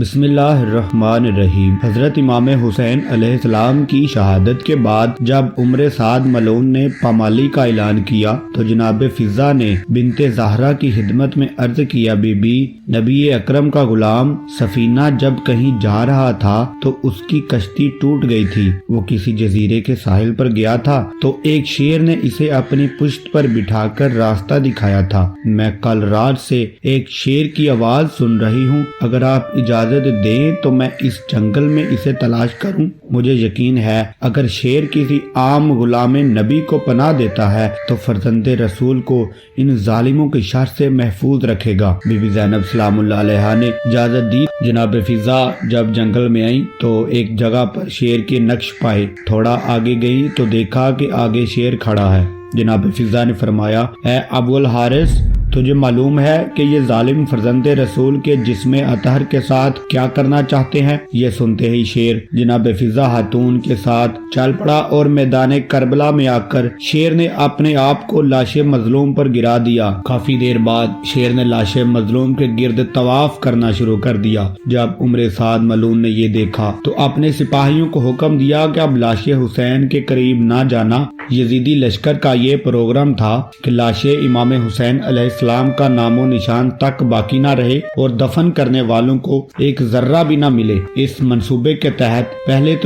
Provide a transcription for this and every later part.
بسم اللہ الرحمن الرحیم۔ حضرت امام حسین علیہ السلام کی شہادت کے بعد جب عمر سعد ملعون نے پامالی کا اعلان کیا تو جناب فضہ نے بنت زہرا کی خدمت میں عرض کیا، بی بی، نبی اکرم کا غلام سفینہ جب کہیں جا رہا تھا تو اس کی کشتی ٹوٹ گئی تھی۔ وہ کسی جزیرے کے ساحل پر گیا تھا تو ایک شیر نے اسے اپنی پشت پر بٹھا کر راستہ دکھایا تھا۔ میں کل رات سے ایک شیر کی آواز سن رہی ہوں، اگر آپ اجازت دیں تو میں اس جنگل میں اسے تلاش کروں۔ مجھے یقین ہے اگر شیر کسی عام غلام نبی کو پناہ دیتا ہے تو فرزند رسول کو ان ظالموں کی شر سے محفوظ رکھے گا۔ بی بی زینب سلام اللہ علیہا نے اجازت دی۔ جناب فضہ جب جنگل میں آئیں تو ایک جگہ پر شیر کے نقش پائے۔ تھوڑا آگے گئی تو دیکھا کہ آگے شیر کھڑا ہے۔ جناب فضہ نے فرمایا، اے ابو الحارث، تجھے معلوم ہے کہ یہ ظالم فرزند رسول کے جسم اطہر کے ساتھ کیا کرنا چاہتے ہیں؟ یہ سنتے ہی شیر جناب فضہ خاتون کے ساتھ چل پڑا اور میدان کربلا میں آ کر شیر نے اپنے آپ کو لاش مظلوم پر گرا دیا۔ کافی دیر بعد شیر نے لاش مظلوم کے گرد طواف کرنا شروع کر دیا۔ جب عمر سعد ملعون نے یہ دیکھا تو اپنے سپاہیوں کو حکم دیا کہ اب لاش حسین کے قریب نہ جانا۔ یزیدی لشکر کا یہ پروگرام تھا کہ لاش امام حسین علیہ السلام کا نام و نشان تک باقی نہ رہے اور دفن کرنے والوں کو ایک ذرہ بھی نہ ملے۔ اس منصوبے کے تحت پہلے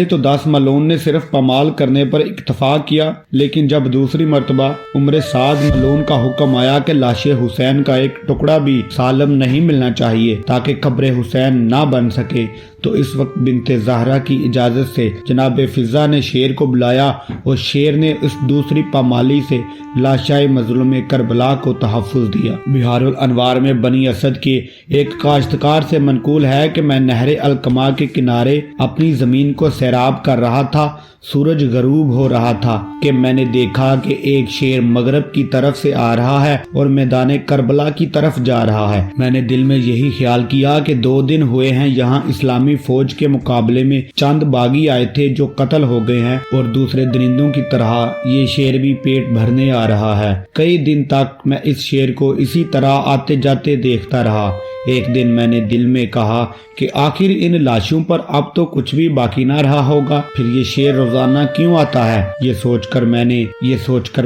تو 10 ملعون نے صرف پامال کرنے پر اکتفا کیا، لیکن جب دوسری مرتبہ عمر سعد ملعون کا حکم آیا کہ لاش حسین کا ایک ٹکڑا بھی سالم نہیں ملنا چاہیے تاکہ قبر حسین نہ بن سکے، تو اس وقت بنت زہرا کی اجازت سے جناب فضہ نے شیر کو بلایا اور شیر نے اس دوسری پامالی سے لاشائے مظلوم کربلا کو تحفظ دیا۔ بہار الانوار میں بنی اسد کے ایک کاشتکار سے منقول ہے کہ میں نہر القما کے کنارے اپنی زمین کو سیراب کر رہا تھا۔ سورج غروب ہو رہا تھا کہ میں نے دیکھا کہ ایک شیر مغرب کی طرف سے آ رہا ہے اور میدان کربلا کی طرف جا رہا ہے۔ میں نے دل میں یہی خیال کیا کہ 2 دن ہوئے ہیں یہاں اسلامی فوج کے مقابلے میں چند باغی آئے تھے جو قتل ہو گئے ہیں، اور دوسرے درندوں کی طرح یہ شیر بھی پیٹ بھرنے آ رہا ہے۔ کئی دن تک میں اس شیر کو اسی طرح آتے جاتے دیکھتا رہا۔ ایک دن میں نے دل میں کہا کہ آخر ان لاشوں پر اب تو کچھ بھی باقی نہ رہا ہوگا، پھر یہ شیر روزانہ کیوں آتا ہے؟ یہ سوچ کر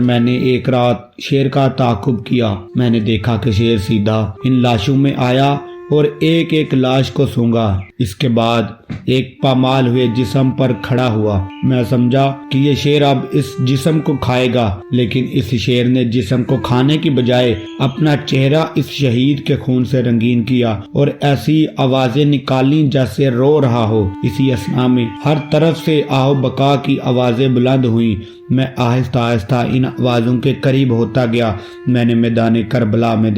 میں نے ایک رات شیر کا تعاقب کیا۔ میں نے دیکھا کہ شیر سیدھا ان لاشوں میں آیا اور ایک ایک لاش کو سونگا۔ اس کے بعد ایک پامال ہوئے جسم پر کھڑا ہوا۔ میں سمجھا کہ یہ شیر اب اس جسم کو کھائے گا، لیکن اس شیر نے جسم کو کھانے کی بجائے اپنا چہرہ اس شہید کے خون سے رنگین کیا اور ایسی آوازیں نکالیں جیسے رو رہا ہو۔ اسی اثنا میں ہر طرف سے آہ و بقا کی آوازیں بلند ہوئیں۔ میں آہستہ آہستہ ان آوازوں کے قریب ہوتا گیا۔ میں نے میدان کربلا میں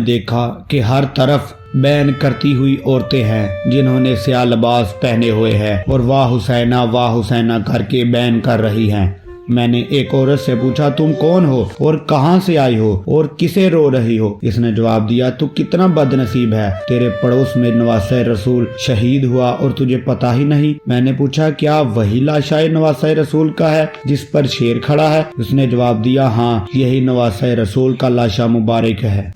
دیکھا کہ ہر طرف بین کرتی ہوئی عورتیں ہیں جنہوں نے سیاہ لباس پہنے ہوئے ہیں اور واہ حسینہ کر کے بین کر رہی ہیں۔ میں نے ایک عورت سے پوچھا، تم کون ہو اور کہاں سے آئی ہو اور کسے رو رہی ہو؟ اس نے جواب دیا، تو کتنا بد نصیب ہے، تیرے پڑوس میں نواسہ رسول شہید ہوا اور تجھے پتہ ہی نہیں۔ میں نے پوچھا، کیا وہی لاشائے نواسہ رسول کا ہے جس پر شیر کھڑا ہے؟ اس نے جواب دیا، ہاں، یہی نواسہ رسول کا لاشا مبارک ہے۔